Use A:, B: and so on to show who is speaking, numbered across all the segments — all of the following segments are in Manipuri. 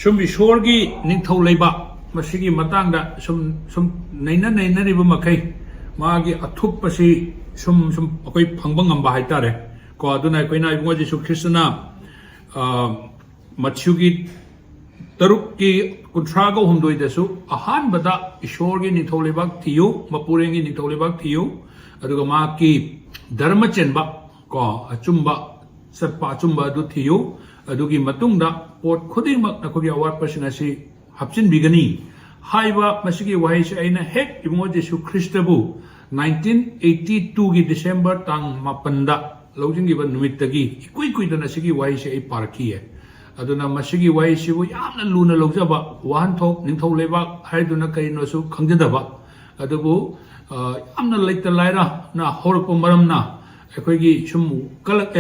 A: sum ishorgi ningthau leiba masigi matangda sum naina riba makai magi athup pasi sum akoi phangba ngamba haitare ko aduna koina ibungo Jesu Krishna Matthew taruk ki kuntrago humdoi desu ahan bada ishorgi ningthau leiba thiyu mapurengi ningthau leiba thiyu aduga ma ki dharma chenba ko achumba satpa achumba adu thiyu adugi matungda pot khudingmak nakogi awat pasina si hapchin bigani haiba masigi wahai se aina hek ibungo Jesu Christabu 1982 gi December tang mapanda lojingi ban numittagi ikui dana sigi wahai se ai parkiye aduna masigi wahai sibu yamna luna lojaba wahan thok ningthau leba haiduna kaino su khangjadaba adubu yamna laita laira na horko maramna akoigi sum kalak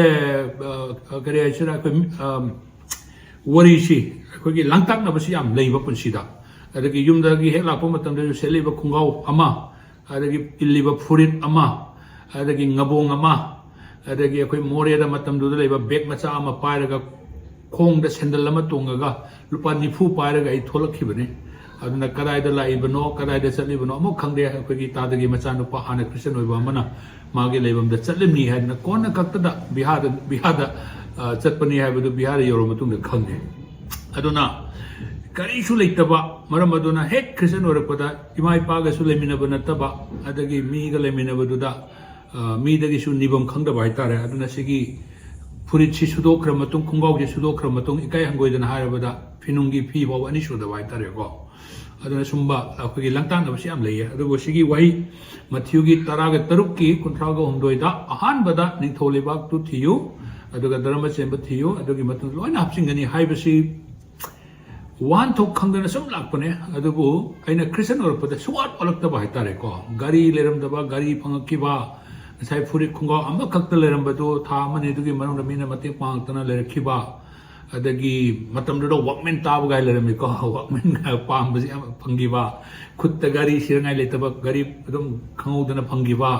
A: kare aisira ko warisi akoigi langtak na basi yam leiba punsida adagi yumdagi hek lakpo matamda ju seliba khungau ama adagi illiba furit ama adagi ngabong ama adagi akoi more da matamdu da leiba bag macha ama pairaga khongda sandal ama tongaga lupa nifu pairaga ai tholakhibane aduna kadaida laibano kadaida chalibano amuk khangde akoigi tadagi macha nupa hana Christian oiba amana magi leibamda chatlimni haina kona kaktada bihada chatpani haibadu bihar yoro matungda khangde aduna karisu leitaba maram aduna hek Christian orakpada ima ipaga su leminaba nataba adagi mi ga leminaba duda mi dagi su nibam khangda baitare aduna sigi furit si sudokra matung khungau je sudokra matung ikai hangoidana harabada finungi phi bawa ani suda baitare ko aduna sumba akogi langtan da siam leiye adugo sigi wai Matthew gi taraga tarukki kuntraga humdoida ahan bada ningthau lebak tu thiyu aduga dharma chemba thiyu adugi matung loina hapsingani haibasi wan thok khangdana sum lakpane adubu aina Christian orpada suat olaktaba haitare ko gari leramdaba gari phangkiba sai furit khunga amma khakta lerambadu tha mane dugi manungda mina mate pangtana lerakhiba adagi matamdo workman tab gai lerami ko workman pambasi phangiba khutta gari sirangai letaba gari adum khangudana phangiba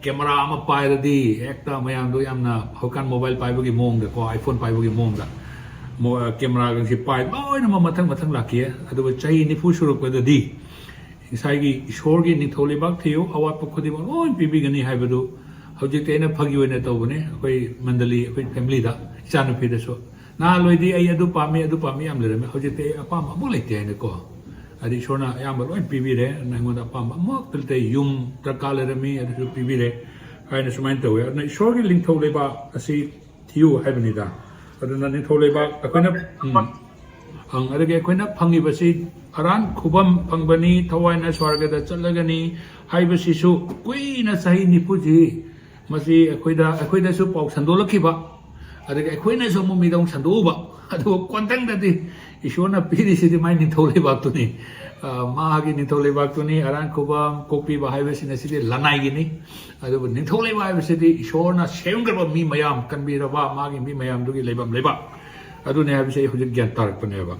A: camera ama pairadi ekta mayamdo yamna hokan mobile paibagi mongda ko iPhone paibagi mongda camera gang si pai loina mathang lakia adu chai ni fu shuru ko di isaigi ishorgi ni thole bak thiyo awat pakhodi ba oi bibi gani haibadu hojik te na phagi oina tawbane akoi mandali akoi family da chanu phi da so na loidi ai adu pami am lerame hojik te apam amu leite ne ko adi shona yam loi bibi re na ngoda apam mo telte yum trakalерами adu bibi re haina sumain tawe na ishorgi link thole ba asi thiyo haibani da aduna ni thole ba akoina ang adage akoina phangi basi aran khubam phangbani thawaina swargada chalagani haibasi su kuina sahi nipuji masi akoida su pau sandolakhiba adage akoina su mu midong sandoba adu kontang dadi ishona piri sidi mai ni thole ba tuni maagi ni thole ba tuni aran khubam kopi ba haibasi na sidi lanai gini adu ni thole ba haibasi di ishona seunggarba mi mayam kanbiraba magi mi mayam dugi lebam leba adu ne haibasi hujik gyan tarak paneba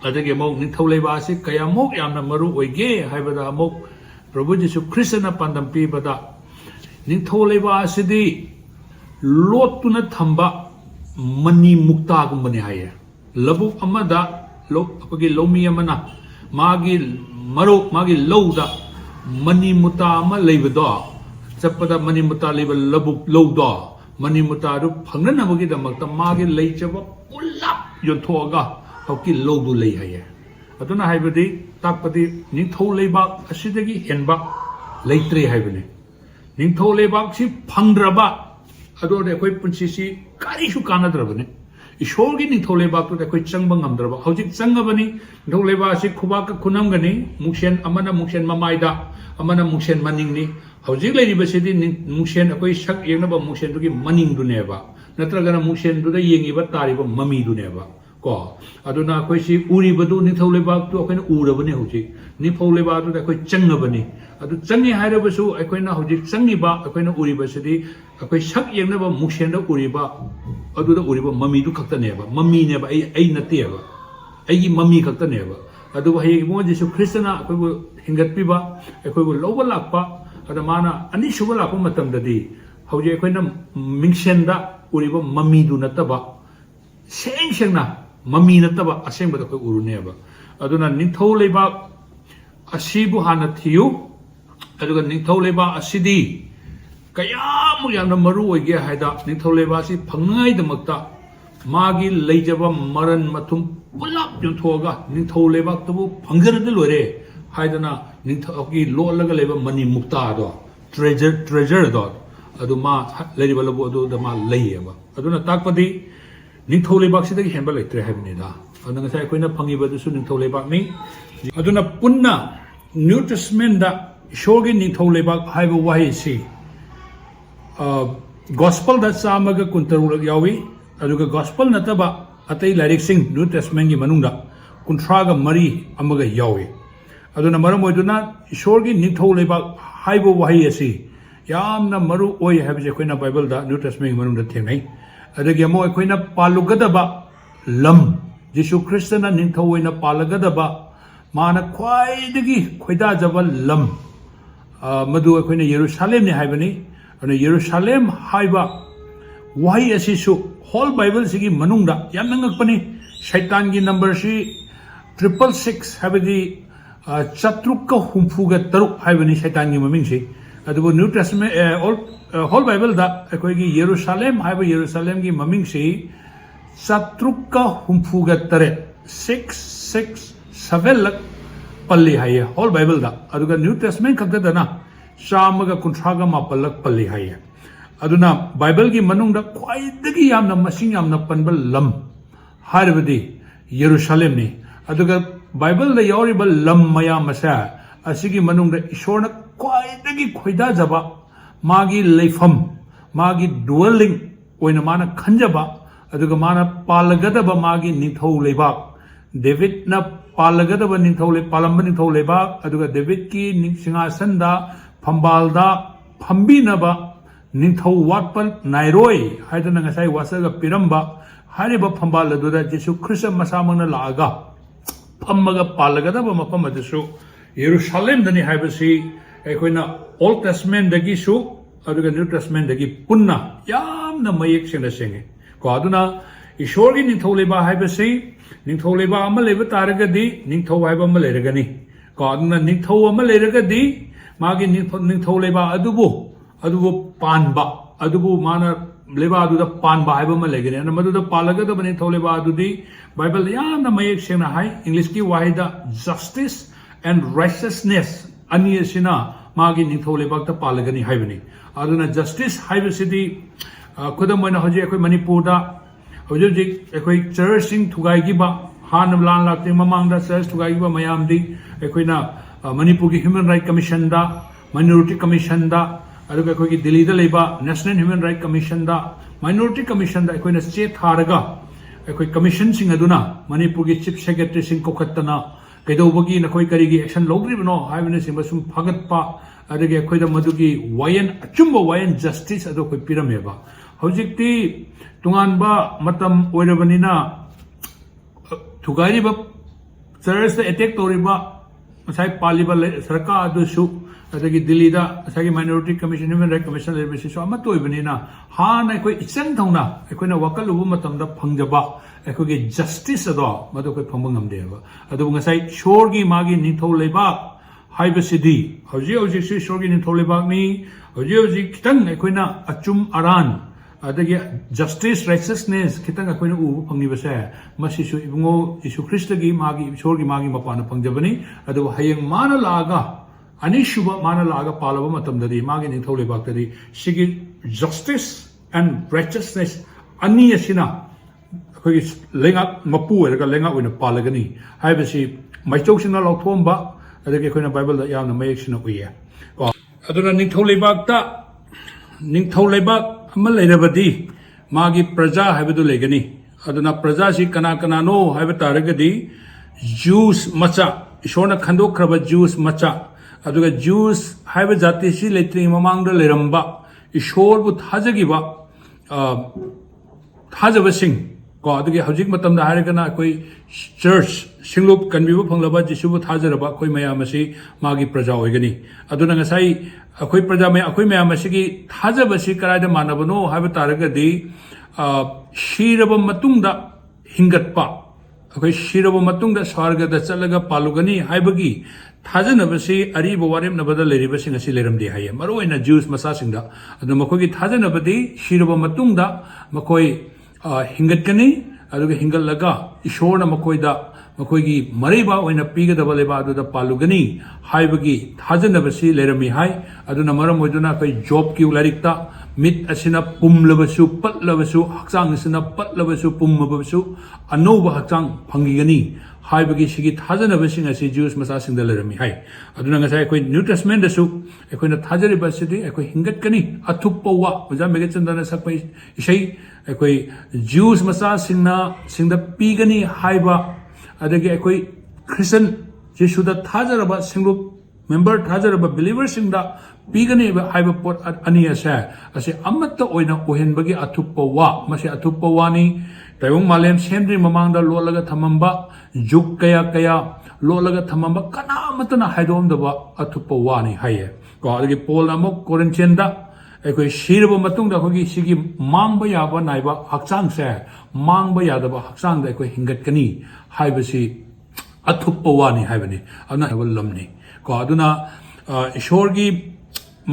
A: adage mok ni thole ba si kaya mok yamna maru oige haibada mok Prabhu Jesu Krishna pandam pi bada ni thole ba sidi lotuna thamba mani mukta gumbani haye labuk amada lok apagi lomi amana magi maru magi lowda mani muta ama leibada chapada mani muta leiba labuk lowda mani muta ru phangna bagi damakta magi leichaba ulap yonthoga hauki lowdu lei haye aduna haibadi takpadi ningthau leibak asidagi henba leitre haibani ningthau leibak si phangdraba adore koi punsi si kari su kanadrabane ishorgi ningthau leibak to koi changba ngamdraba hojik changabani ningthau leibak si khubak khunamgani muksen amana muksen mamaida amana muksen maningni hojik leibasidi muksen akoi sak yengnaba muksen dugi maning duneba natragana muksen duda yengiba tariba mami duneba ko aduna koi si uri badu ni thau lebak tu akoina urabane hoji ni phau lebak tu akoi changabani adu changi hairabasu akoina hoji changi ba akoina uri basidi akoi sak yengna ba muksen da uri ba adu da uri ba mami du khakta ne ba mami ne ba ai natte ba ai gi mami khakta ne ba adu ba hei mo Jesu Krishna akoi bu hingat pi ba akoi bu loba lakpa ada mana ani suba lakpa matam da di hoji akoina mingsen da uri ba mami du natta ba seng na mami nataba aseng bada koi uruneba aduna ningthau leibak asibu hana thiyu aduga ningthau leibak asidi kaya mu yamna maru oige haida ningthau leibak asi phangngai damakta magi leijaba maran mathum pulap yonthoga ningthau leibak tabu phangjarade lore haidana ningthau ki lolaga leba mani mukta do treasure do adu ma leiriba labu adu da ma leiyaba aduna takpadi ningthau leibak sidagi henba leitre habni da aduna ngasai koina phangiba du su ningthau leibak ni aduna punna new testament da shogi ningthau leibak haiba wahi si gospel da samaga kuntaru yawi aduga gospel nataba atai lyric sing new testament gi manungda kuntraga mari amaga yawi aduna maram oiduna ishorgi ningthau leibak haiba wahi asi yamna maru oi habje koina bible da new testament gi manungda thengai adagi amo koina palugadaba lam jisu kristna ningthau oina palagadaba mana khwaidagi khoida jaba lam madu koina jerusalem ni haibani ana jerusalem haiba wahi asi su whole bible sigi manungda yamna ngakpani shaitan gi number si 666 habadi chatrukka humfuga taruk haibani shaitan gi maming si adubo new testament whole bible da koi gi jerusalem haiba jerusalem gi maming si chatrukka humfuga tare 667 lak palli haiya whole bible da aduga new testament khakta dana shamaga kuntraga mapalak palli haiya aduna bible gi manungda khwaidagi yamna masing yamna panbal lam haribadi jerusalem ni aduga bible da yoriba lam maya masa asigi manungda ishorna khwaidagi khoida jaba magi leifam magi dwelling oina mana khanjaba aduga mana palagadaba magi ningthau leibak david na palagadaba ningthau le palamba ningthau leibak aduga david ki ningsingasan da phambalda phambinaba ningthau watpal nairoi haidana ngasai wasaga piramba hariba phambal aduda jesu christ masamangna laaga phammaga palagadaba mafam adasu jerusalem dani haibasi ekoina old testament dagi su aduga new testament dagi punna yamna mayek sena senge ko aduna ishorgi ningthau leba haibasi ningthau leba ama leba taragadi ningthau haiba ama leragani ko aduna ningthau ama leragadi magi ningthau leba adubu panba adubu mana leba aduda panba haiba ma legani ana maduda palaga bani ningthau leba adudi bible yamna mayek sena hai english ki wahida justice and righteousness ani asina magi ningthau leba ta palagani haibani aduna justice haibasidi khudam oina hoji ekoi manipur da hoji ekoi church sing thugai gi ba han lan lakte mamang da church thugai gi ba mayam di ekoina manipur gi human right commission da minority commission da aduga ekoi gi delhi da leba national human right commission da minority commission da ekoina che tharaga ekoi commission sing aduna manipur gi chief secretary sing kokhattana kaidobagi nakoi kari gi action logribno haibane sing basum phagatpa adage ekoi da madugi wayan achumba wayan justice ado koi pirameba hojikti tunganba matam oirabanina thugari ba church da attack toriba sai paliba sarka adusu adagi delhi da sai minority commission human right commission lerbesi so amato ibanina ha na koi ichang thongna ekoi na wakal ubu matam da phangjaba ekoi ge justice ado madu koi phangam deba adu ngasai shorgi magi ningthau leba haibasidi hoji si shorgi ningthau leba ni hoji kitang ekoi na achum aran adagi justice righteousness kitang ekoi na u phangni basa masi su ibungo isu christ gi magi shorgi magi mapana phangjabani adu hayeng mana laga anishuba mana laga palaba matam dadi magi ningthau leba tadi sigi justice and righteousness ani asina koi lenga mapu erga lenga oina palagani haibasi maichau sina lauthomba adagi koina bible da yamna mayek sina uye ko aduna ningthau lebak ta ningthau lebak ama leirabadi magi praja haibadu legani aduna praja si kana kana no haibataragadi jews macha ishona khandokraba jews macha aduga jews haiba jati si letri mamangda leramba ishor bu thajagiba thajabasing ko adugi hojik matamda hairagana koi church singlup kanbiba phanglaba jisubu thajaraba koi mayam asi magi praja oigani aduna ngasai akoi praja me akoi mayam asigi thajabasi karaida manabano haiba taragadi shiraba matungda hingatpa अखोई शिरबो मतुंगदा स्वर्गदा चलगा पालुगनी हाइबगी थाजनबसी अरीब वारेमनबदा लेरिबसिंग असि लेरमदे हाये मरोइना ज्यूस मसासिंगदा अदु मखोगी थाजनबदी शिरबो मतुंगदा मखोई हिंगतकनी अदुगा हिंगलगा ईश्वरना मखोइदा मखोगी मरेबा ओइना पीगदबा लेबा अदुदा पालुगनी हाइबगी थाजनबसी लेरमी हाय अदुना मरम ओइदुना कोई जॉब की लारिकता मित असिना पुमलबसु पतलबसु हक्चांग असिना पतलबसु पुमबसु अनौब हक्चांग फंगिगनी हाइबगी सिगी थाजनबसिंग असि ज्यूस मसासिंगदा लेरमी हाय अदुना ngasai कोई न्यू टेस्टमेंट दसु एकोइना थाजरिबसिदि एकोइ हिंगतकनी अथुपवा उजा मेगचंदना सकपै इसै एकोइ ज्यूस मसासिंगना सिंगदा पीगनी हाइबा अदगी एकोइ क्रिश्चियन जिसुदा थाजरबा सिंगु मेंबर थाजरबा बिलीवर सिंगदा पीगनी हाइबा पोट अनि असे अमत्त ओइना ओहेनबगी अथुपवा मसे अथुपवानी तैवंग मालेम सेंद्री ममांगदा लोलगा थमंबा जुग कया कया लोलगा थमंबा कनामतना हाइदोमदबा अथुपवानी हाये को अदगी पोल अमो कोरिन्थियनदा एकोइ शिरबो मतुंगदा खोगी सिगी मांगबा याबा नाइबा हक्चांग से मांगबा यादबा हक्चांग दा एकोइ हिंगतकनी हाइबसी अथुपवानी हाइबनी अना लमनी को अदुना ईश्वरगी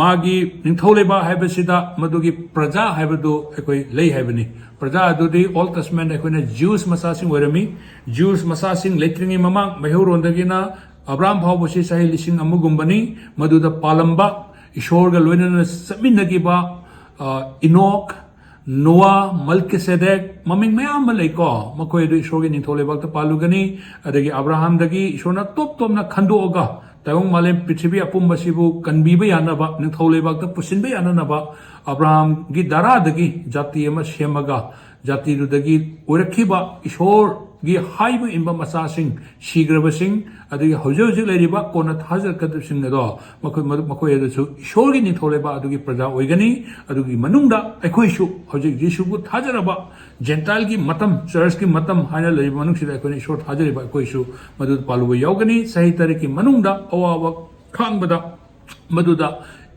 A: मागी निंथौलेबा हाइबसिदा मदुगी प्रजा हाइबदु एकोइ लेइ हाइबनी प्रजा अदुदी ओल्ड टेस्टमेंट एकोइना ज्यूस मसासिंग वरमी ज्यूस मसासिंग लेट्रिंगी ममांग महेउरोंदगिना अब्राहम फावबसी सही लिसिंग अमुगुंबनी मदुदा पालंबा ईश्वरगा लोइनना समिनगिबा इनोक नोआ मल्किसेदेक ममिंग मयाम लेको मखोइदु ईश्वरगी निंथौलेबाक्ता पालुगनी अदगी अब्राहमदगी ईश्वरना टॉप टॉपना खंदोगा तैवंग मालेम पृथ्वी अपुंबसिबु कनबीबा यानबा निंथौलेबाक्ता पुसिनबा याननबा अब्राहम गी दारादगी जाति अमा सेमगा जाति दुदगी ओरखिबा ईश्वर गी हाइबा इनबा मसासिंग शीग्रबसिंग अदगी हौजे हौजे लेरिबा कोना थाजर कदसिंग दो मखोय अदसु ईश्वर गी निंथौलेबा अदगी प्रजा ओइगनी अदगी मनुंगदा अखोइसु हौजे जिसुबु थाजरबा जेंटाइल की मतम चर्च की मतम हाइना लेरिबा मनुंगसिदा अखोइना ईश्वर थाजरिबा अखोइसु मदुद पालुबा यावगनी सही तरीके मनुंगदा अवावा खांगबदा मदुदा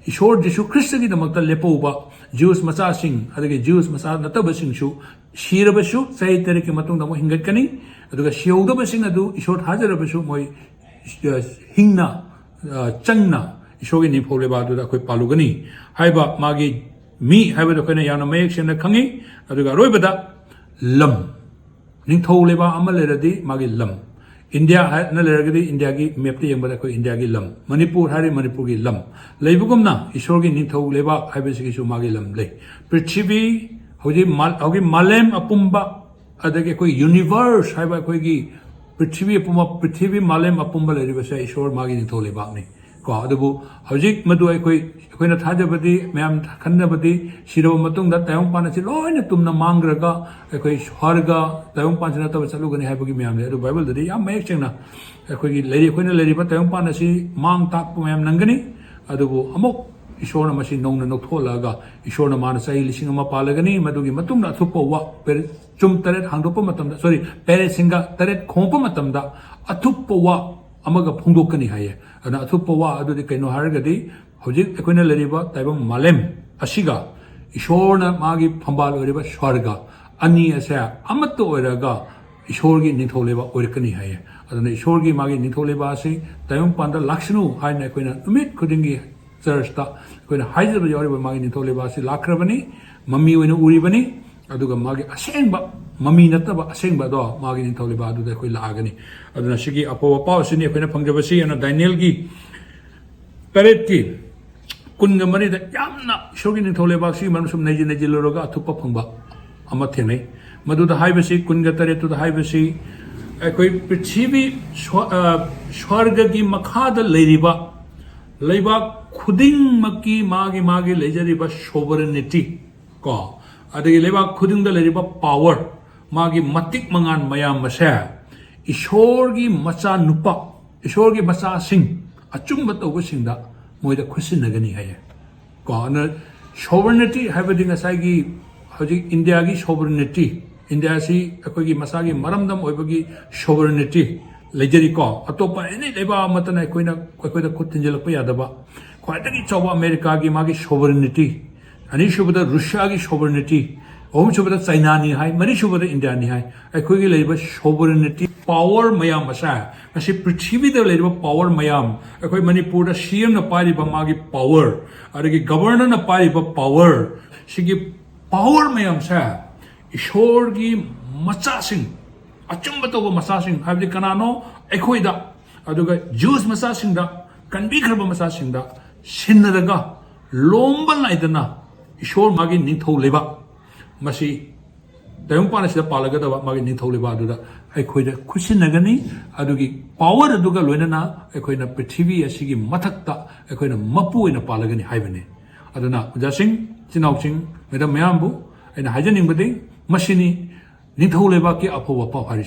A: ईश्वर जिसु ख्रिस्त की दमकता लेपौबा ज्यूस मसासिंग अदगी ज्यूस मसा नतबसिंगसु शीरबसु सही तरीके मतुंगदा मो हिंगतकनी अदुगा शियौदबसिंग अदु ईश्वर थाजरबसु मोय हिंगना चंगना ईश्वर की निफौलेबा अदुदा अखोइ पालुगनी हाइबा मागी मी हाइबदो अखोइना यावना मयेक सेंना खंगी अदुगा रोइबदा लम निंथौलेबा अमा लेरदि मागी लम इंडिया न लेरगदी इंडिया की मैप येंबदा कोई इंडिया की लम मणिपुर हारे मणिपुर की लम लेबुगुमना ईश्वर की निंथौ लेबा हाइबसिगिसु मागी लम ले पृथ्वी हौजी मालेम अपुंबा अदगे कोई यूनिवर्स हाइबा कोई की पृथ्वी अपुंबा पृथ्वी मालेम अपुंबा लेरिबसे ईश्वर मागी निंथौ लेबानी को अदबु हौजिक मदु अखोइना थाजबदी मैम खन्नबदी सिरब मतुंगदा तायंग पानसि लोइना तुमना मांग्रगा अखोइ स्वर्ग तायंग पानसि नतब चलुगनि हाइबगी मैम ले अदु बाइबल ददि याम मयेक सेंगना अखोइगी लेरि अखोइना लेरिबा तायंग पानसि मांग ताकपु मैम नंगनि अदुबु अमुक ईश्वरना मसि नौना नौथोलागा ईश्वरना माना सही लिसिंग अमा पालगनि मदुगी मतुंगदा अथुपवा चुम तरेट हांदोपा मतमदा सॉरी पेरेट सिंगा तरेट खोंपा मतमदा अथुपवा अमगा फोंदोकनि हाये अना अथुपवा अदुदि कैनो हारगदि हौजिक अखोइना लेरिबा ताइबंग मालेम असिगा ईश्वरना मागी फंबाल ओरिबा स्वर्ग अनि असे अमत्त ओइरगा ईश्वरगी निंथौलेबा ओइरकनि हाये अदुना ईश्वरगी मागी निंथौलेबा असि ताइबंग पांदा लाक्सनु हाइना अखोइना नुमित खुदिंगी चर्चता अखोइना हाइजबा यारिबा मागी निंथौलेबा असि लाख्रबनि मम्मी ओइना उरिबनि अदुगा मागी असेंबा मम्मी नतबा असेंबा दो मागी निंथौलेबा अदुदा अखोइ लागनि अदुना सिगी अपो पावसिनि अखोइना फंगबसि अना दानियल की तरेट की कुनगा मरिदा यामना ईश्वरगी निंथौलेबासी मनुसुम नैजि नैजि लरोगा अथुपा फंबा अमा थेनै मदुदा हाइबसि कुनगा तरेटुदा हाइबसि अखोइ पृथ्वी स्वर्गगी मखादा लेरिबा लेबा खुदिंग मकी मागी मागी लेजरिबा सोवरेनिटी को अदगी लेबा खुदिंगदा लेरिबा पावर मागी मतिक मंगान मयाम मसे ईश्वरगी मचा नुपा ईश्वरगी मचा सिंह अचुंबा तौबसिंगदा मोइदा खुसिनगनि हाये को अन सोवरेनिटी हाइबदि ngसाइगी हौजिक इंडिया की सोवरेनिटी इंडिया सी अखोइगी मसागी मरमदम ओइबगी सोवरेनिटी लेजरी को अतोपा एनी लेबा मतना अखोइदा खुद थिंजलपा यादबा ख्वाइदगी चौबा अमेरिका की मागी सोवरेनिटी अनिशुबदा रशिया की सोवरेनिटी ꯑꯍꯨꯝ ꯁꯨꯕꯗ ꯆꯩꯅꯥꯅꯤ ꯍꯥꯏ ꯃꯔꯤ ꯁꯨꯕꯗ ꯏꯟꯗꯤꯌꯥꯅꯤ ꯍꯥꯏ ꯑꯩꯈꯣꯏꯒꯤ ꯂꯩꯔꯤꯕ ꯁꯣꯕꯔꯅꯤꯇꯤ ꯄꯥꯋꯔ ꯃꯌꯥꯝ ꯑꯁꯦ ꯉꯁꯤ ꯄ꯭ꯔꯤꯊꯤꯕꯤꯗ ꯂꯩꯔꯤꯕ ꯄꯥꯋꯔ ꯃꯌꯥꯝ ꯑꯩꯈꯣꯏ ꯃꯅꯤꯄꯨꯔꯗ ꯁꯤएमꯅ ꯄꯥꯏꯔꯤꯕ ꯃꯥꯒꯤ ꯄꯥꯋꯔ ꯑꯗꯒꯤ ꯒꯕꯔꯅꯔꯅ ꯄꯥꯏꯔꯤꯕ ꯄꯥꯋꯔ ꯁꯤꯒꯤ ꯄꯥꯋꯔ ꯃꯌꯥꯝꯁꯦ ꯏꯁꯣꯔꯒꯤ ꯃꯆꯥꯁꯤꯡ ꯑꯆꯨꯝꯕ ꯇꯧꯕ ꯃꯆꯥꯁꯤꯡ ꯍꯥꯏꯕꯗꯤ ꯀꯅꯥꯅꯣ ꯑꯩꯈꯣꯏꯗ ꯑꯗꯨꯒ ꯖꯨꯁ ꯃꯆꯥꯁꯤꯡꯗ ꯀꯟꯕꯤꯈ꯭ꯔꯕ ꯃꯆꯥꯁꯤꯡꯗ ꯁꯤꯟꯅꯔꯒ ꯂꯣꯝꯕ ꯅꯥꯏꯗꯅ ꯏꯁꯣꯔ ꯃꯥꯒꯤ ꯅꯤꯡꯊꯧ ꯂꯩꯕꯥꯛ ꯃꯁꯤ ꯇꯥꯏꯕꯪꯄꯥꯟ ꯑꯁꯤꯗ ꯄꯥꯜꯂꯒꯗꯕ ꯃꯥꯒꯤ ꯅꯤꯡꯊꯧ ꯂꯩꯕꯥꯛ ꯑꯗꯨꯗ ꯑꯩꯈꯣꯏꯗ ꯈꯨꯠꯁꯤꯟꯅꯒꯅꯤ ꯑꯗꯨꯒꯤ ꯄꯥꯋꯔ ꯑꯗꯨꯒ ꯂꯣꯏꯅꯅ ꯑꯩꯈꯣꯏꯅ ꯄ꯭ꯔꯤꯊꯤꯕꯤ ꯑꯁꯤꯒꯤ ꯃꯊꯛꯇ ꯑꯩꯈꯣꯏꯅ ꯃꯄꯨ ꯑꯣꯏꯅ ꯄꯥꯜꯂꯒꯅꯤ ꯍꯥꯏꯕꯅꯤ ꯑꯗꯨꯅ ꯑꯣꯖꯥꯁꯤꯡ ꯏꯆꯤꯟ ꯏꯅꯥꯎꯁꯤꯡ ꯃꯦꯗꯥꯝ ꯃꯌꯥꯝꯕꯨ ꯑꯩꯅ ꯍꯥꯏꯖꯅꯤꯡꯕꯗꯤ ꯃꯁꯤꯅꯤ ꯅꯤꯡꯊꯧ ꯂꯩꯕꯥꯛꯀꯤ ꯑꯐꯧꯕ ꯄꯥꯎ ꯍꯥꯏꯔꯤꯁꯤ